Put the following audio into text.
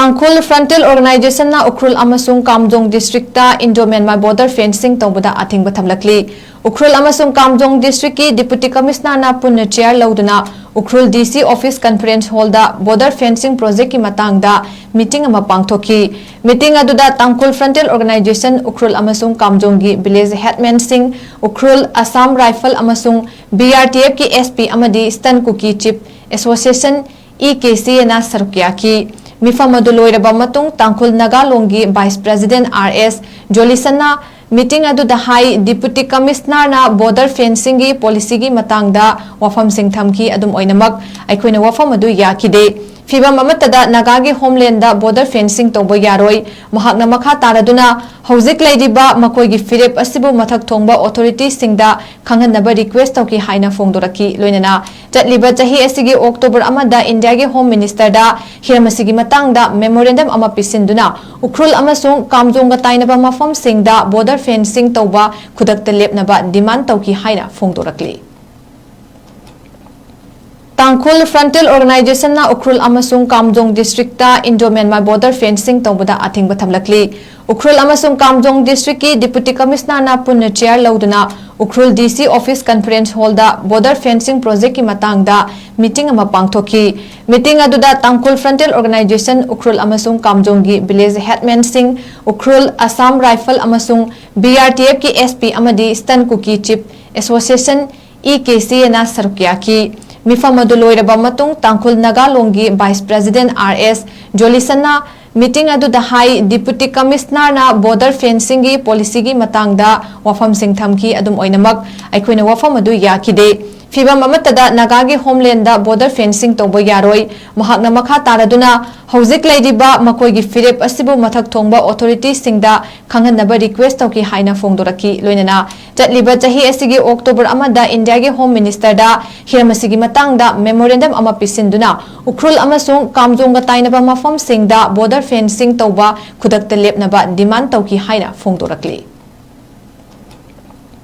Tangkhul Frontal Organization na Ukhrul amasung Kamjong District ta Indo-Myanmar border fencing tawbada athingba thamlakli. Ukhrul amasung Kamjong District ki Deputy Commissioner na punna chair lauduna Ukhrul DC Office Conference Hall da border fencing project ki matangda meeting ama pangthoki. Meeting aduda Tangkhul Frontal Organization Ukhrul amasung Kamjong gi village headman sing Ukhrul Assam Rifle amasung BRTF ki SP amadi Stan Cookie Chip Association 𝗙𝗘𝗡𝗔 𝗧𝗢𝗩𝗕 Mifam aduloiraba matung Tangkhul Nagalongi Vice President RS Jolisana meeting adu the High Deputy Commissioner na border fencing gi policy gi matangda wafam sing thamki adum oinamak aikhoina wafam adu yakide Fibam amatada Nagagi homeland da border fencing tobo yaroi mahakna makha taraduna hauzik leidiba makoi gi firep asibu mathak thongba authority singda khanganaba request toki haina fongdoraki loinana chatliba chahi asigi October amada India gi home minister da hiramasigi matangda memorandum ama pisinduna Ukhrul amasung Kamjong ga tainaba mafam singda border fencing toba khudakta lepnaba demand toki haina fongdorakli Tangkhul Frontal Organization na Ukhrul amasung Kamjong District ta Indo-Myanmar border fencing tawbada athingba thamlakli. Ukhrul amasung Kamjong District ki Deputy Commissioner na punna chair lauduna Ukhrul DC Office Conference Hall da border fencing project ki matangda meeting ama pangthoki. Meeting aduda Tangkhul Frontal Organization Ukhrul amasung Kamjong gi village headman sing Ukhrul Assam Rifle amasung BRTF ki SP amadi Stan Cookie Chip Association 𝗙𝗘𝗡𝗔 𝗧𝗢𝗩𝗕 Mifam aduloiraba matung Tangkhul Nagalongi Vice President RS Jolisana meeting adu the High Deputy Commissioner na border fencing gi policy gi matangda wafam sing thamki adum oinamak aikhoina wafam adu yakide Fibam amatada Nagagi homeland da border fencing tobo yaroi mahakna makha taraduna hauzik leidiba makoi gi firep asibu mathak thongba authority singda khanganaba request toki haina fongdoraki loinana chatliba chahi asigi October amada India gi home minister da hiramasigi matangda memorandum ama pisinduna Ukhrul amasung Kamjong ga tainaba mafam singda border fencing toba khudakta lepnaba demand toki haina fongdorakli